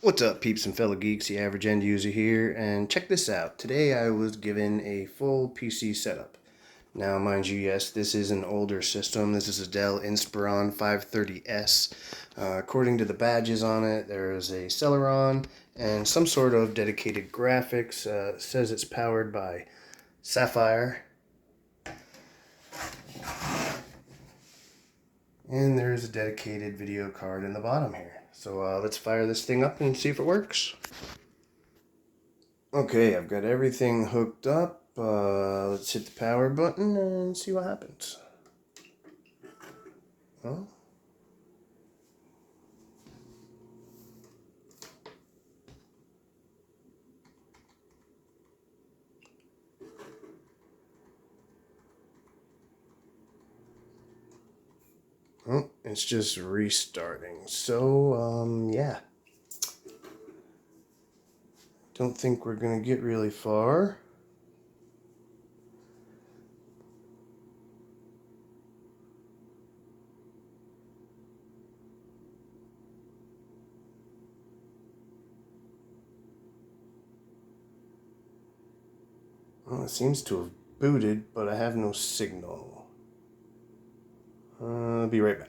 What's up, peeps and fellow geeks? The average end user here, and check this out. Today I was given a full PC setup. Now, mind you, yes, this is an older system. This is a Dell Inspiron 530S. According to the badges on it, there is a Celeron and some sort of dedicated graphics. It says it's powered by Sapphire. And there's a dedicated video card in the bottom here. So let's fire this thing up and see if it works. Okay, I've got everything hooked up. Let's hit the power button and see what happens. Well, it's just restarting. So, yeah. Don't think we're gonna get really far. Well, it seems to have booted, but I have no signal. I'll be right back.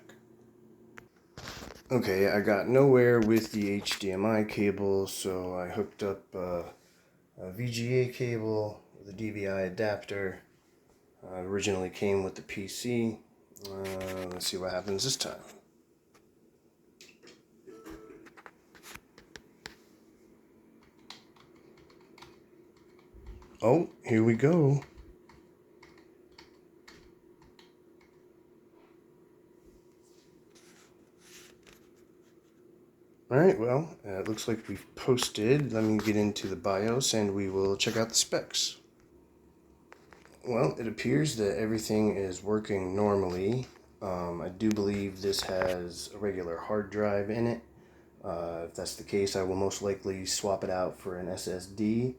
Okay, I got nowhere with the HDMI cable, so I hooked up a VGA cable with a DVI adapter. Originally came with the PC. Let's see what happens this time. Oh, here we go. Alright, well, it looks like we've posted. Let me get into the BIOS and we will check out the specs. Well, it appears that everything is working normally. I do believe this has a regular hard drive in it. If that's the case, I will most likely swap it out for an SSD.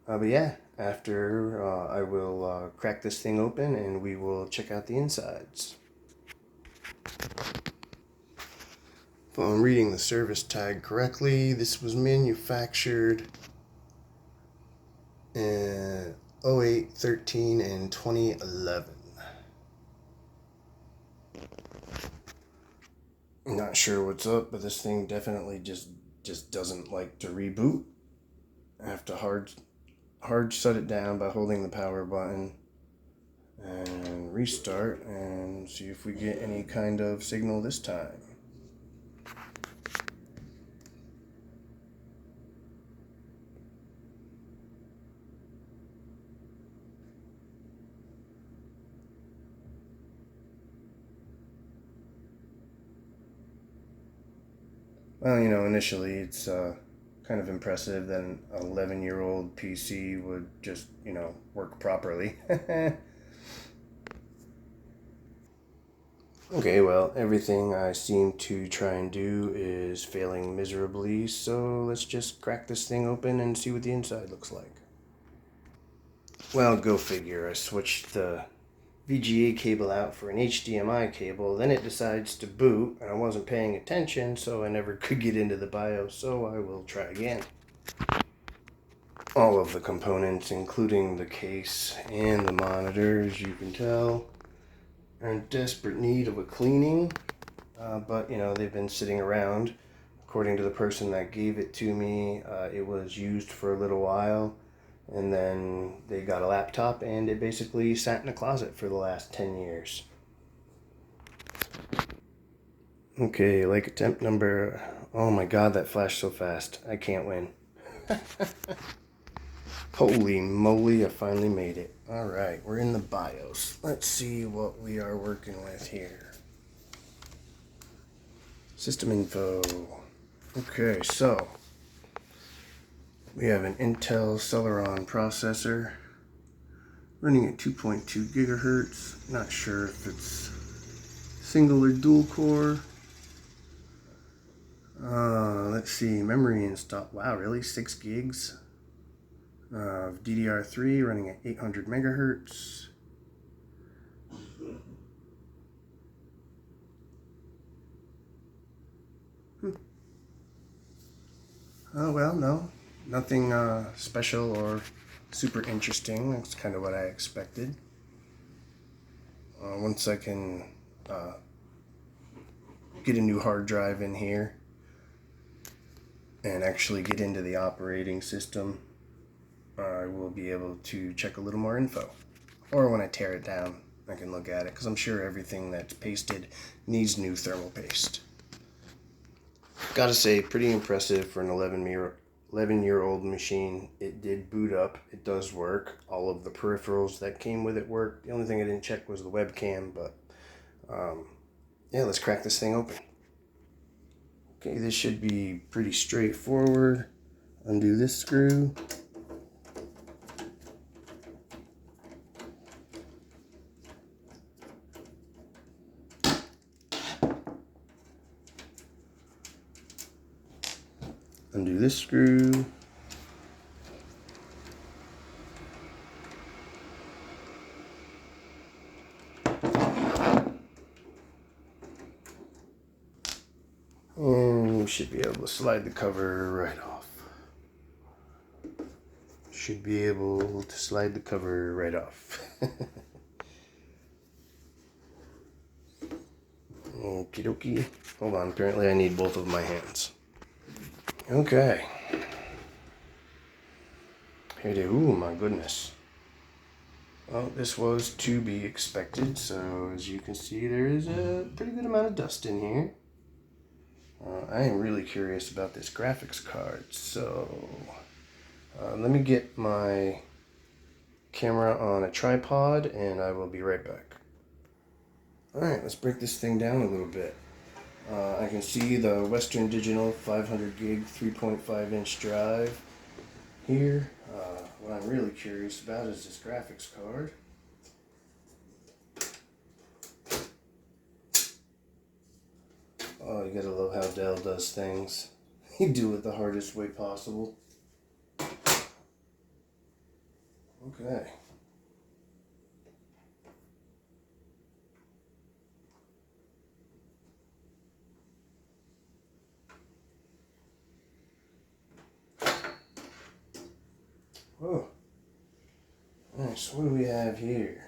But yeah, after I will crack this thing open and we will check out the insides. If I'm reading the service tag correctly, this was manufactured in 08, 13, and 2011. I'm not sure what's up, but this thing definitely just doesn't like to reboot. I have to hard shut it down by holding the power button and restart and see if we get any kind of signal this time. Well, initially it's kind of impressive that an 11-year-old PC would just, work properly. Okay, well, everything I seem to try and do is failing miserably, so let's just crack this thing open and see what the inside looks like. Well, go figure. I switched the VGA cable out for an HDMI cable, then it decides to boot, and I wasn't paying attention, so I never could get into the BIOS, so I will try again. All of the components, including the case and the monitor, as you can tell, are in desperate need of a cleaning, but they've been sitting around. According to the person that gave it to me, it was used for a little while, and then they got a laptop and it basically sat in a closet for the last 10 years. Okay, like attempt number... Oh my god, that flashed so fast. I can't win. Holy moly, I finally made it. Alright, we're in the BIOS. Let's see what we are working with here. System info. Okay, so we have an Intel Celeron processor running at 2.2 gigahertz. Not sure if it's single or dual core. Let's see, memory installed. Wow, really? 6 gigs of DDR3 running at 800 megahertz. Oh, well, no. Nothing special or super interesting. That's kind of what I expected. Once I can get a new hard drive in here and actually get into the operating system, I will be able to check a little more info. Or when I tear it down, I can look at it, because I'm sure everything that's pasted needs new thermal paste. Gotta say, pretty impressive for an 11-year-old machine. It did boot up. It does work. All of the peripherals that came with it work. The only thing I didn't check was the webcam, but yeah, let's crack this thing open. Okay, this should be pretty straightforward. Undo this screw. Undo this screw. And we should be able to slide the cover right off. Should be able to slide the cover right off. Okie dokie. Hold on, apparently I need both of my hands. Okay. Here it is. Ooh, my goodness. Well, this was to be expected, so as you can see, there is a pretty good amount of dust in here. I am really curious about this graphics card, so let me get my camera on a tripod and I will be right back. Alright, let's break this thing down a little bit. I can see the Western Digital 500 gig 3.5 inch drive here. What I'm really curious about is this graphics card. Oh, you gotta love how Dell does things. You do it the hardest way possible. Okay. Oh. Alright, so what do we have here?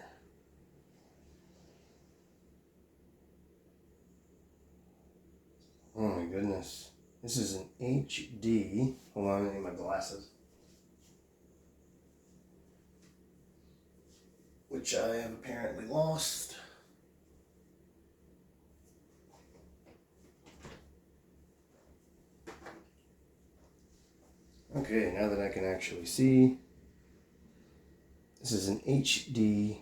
Oh my goodness. This is an HD. Hold on, I need my glasses. Which I have apparently lost. Okay, now that I can actually see, this is an HD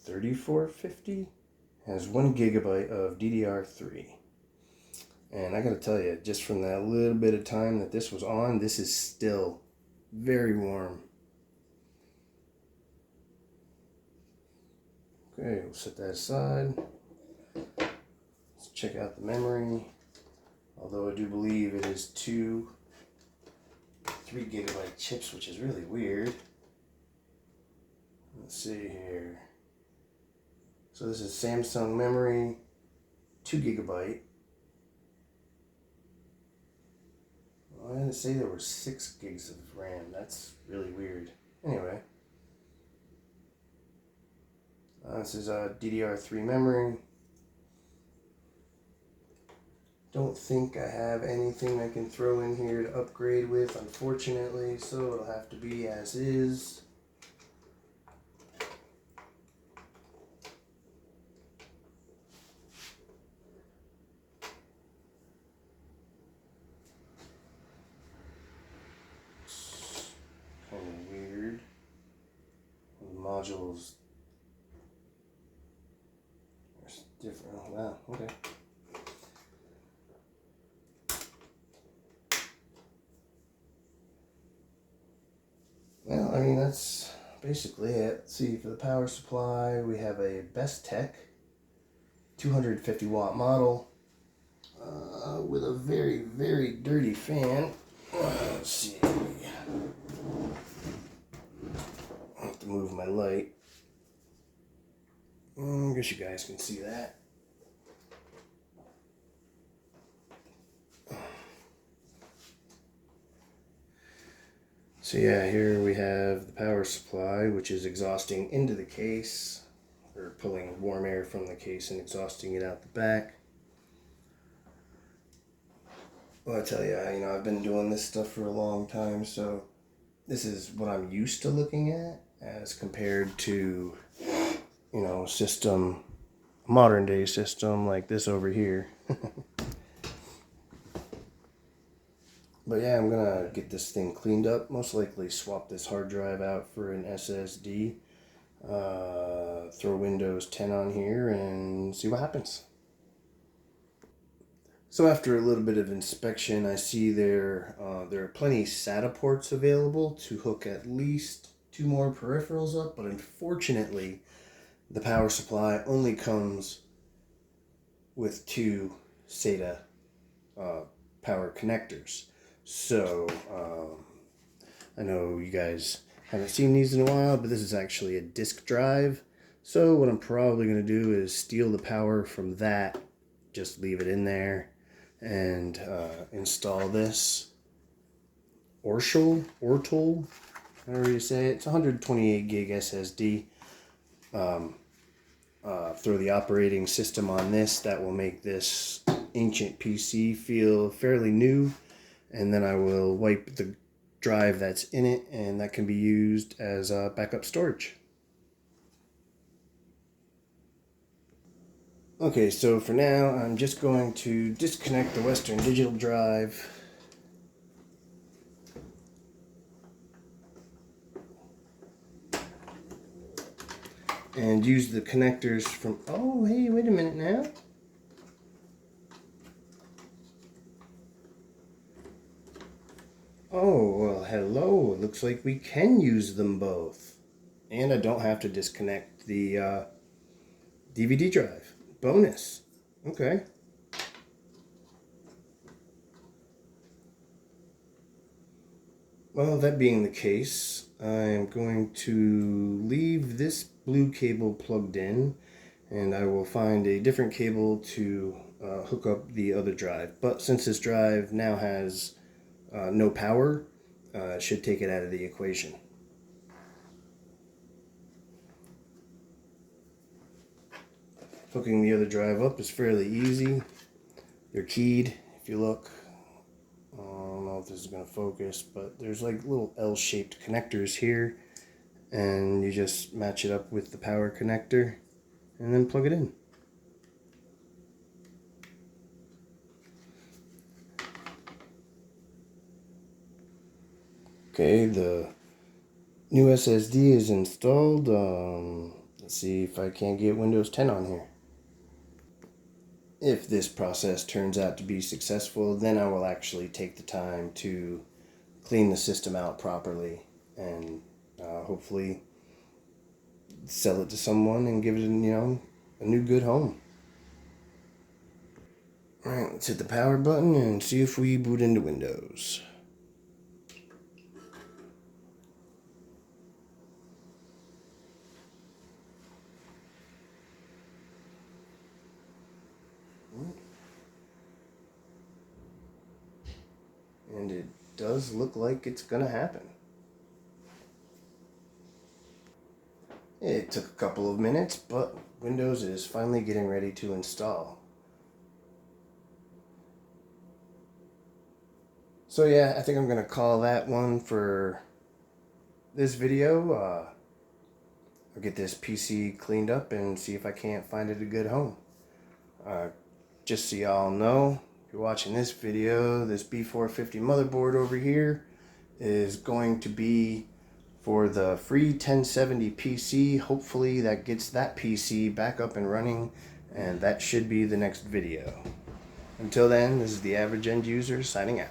3450. Has 1 gigabyte of DDR3. And I gotta tell you, just from that little bit of time that this was on, this is still very warm. Okay, we'll set that aside. Let's check out the memory. Although I do believe it is 2 3 gigabyte chips, which is really weird. Let's see here. So this is Samsung memory, 2 gigabyte. Well, I didn't say there were 6 gigs of RAM. That's really weird. Anyway. This is a DDR3 memory. Don't think I have anything I can throw in here to upgrade with, unfortunately, so it'll have to be as is. It's kind of weird. The modules are different. Oh, wow, okay. Well, I mean, that's basically it. Let's see, for the power supply, we have a Best Tech 250 watt model with a very, very dirty fan. Let's see. I'll have to move my light. I guess you guys can see that. So yeah, here we have the power supply, which is exhausting into the case, or pulling warm air from the case and exhausting it out the back. Well, I tell you, I've been doing this stuff for a long time, so this is what I'm used to looking at as compared to, modern day system like this over here. But yeah, I'm gonna get this thing cleaned up. Most likely swap this hard drive out for an SSD. Throw Windows 10 on here and see what happens. So after a little bit of inspection, I see there are plenty SATA ports available to hook at least 2 more peripherals up, but unfortunately, the power supply only comes with 2 SATA power connectors. So I know you guys haven't seen these in a while, but this is actually a disk drive. So what I'm probably going to do is steal the power from that, just leave it in there, and install this Ortul, however you say it. It's 128 gig SSD. Throw the operating system on this. That will make this ancient PC feel fairly new, and then I will wipe the drive that's in it, and that can be used as backup storage. Okay, so for now, I'm just going to disconnect the Western Digital drive. And use the connectors from... Oh, hey, wait a minute now. Oh, well, hello. It looks like we can use them both. And I don't have to disconnect the DVD drive. Bonus. Okay. Well, that being the case, I am going to leave this blue cable plugged in, and I will find a different cable to hook up the other drive. But since this drive now has no power, it should take it out of the equation. Hooking the other drive up is fairly easy. They're keyed, if you look. I don't know if this is going to focus, but there's like little L-shaped connectors here, and you just match it up with the power connector and then plug it in. Okay, the new SSD is installed. Let's see if I can't get Windows 10 on here. If this process turns out to be successful, then I will actually take the time to clean the system out properly and hopefully sell it to someone and give it, a new good home. Alright, let's hit the power button and see if we boot into Windows. And it does look like it's gonna happen. It took a couple of minutes, but Windows is finally getting ready to install. So yeah, I think I'm gonna call that one for this video. I'll get this PC cleaned up and see if I can't find it a good home. Just so y'all know, if you're watching this video, this B450 motherboard over here is going to be for the free 1070 PC. Hopefully that gets that PC back up and running, and that should be the next video. Until then, this is the Average End User signing out.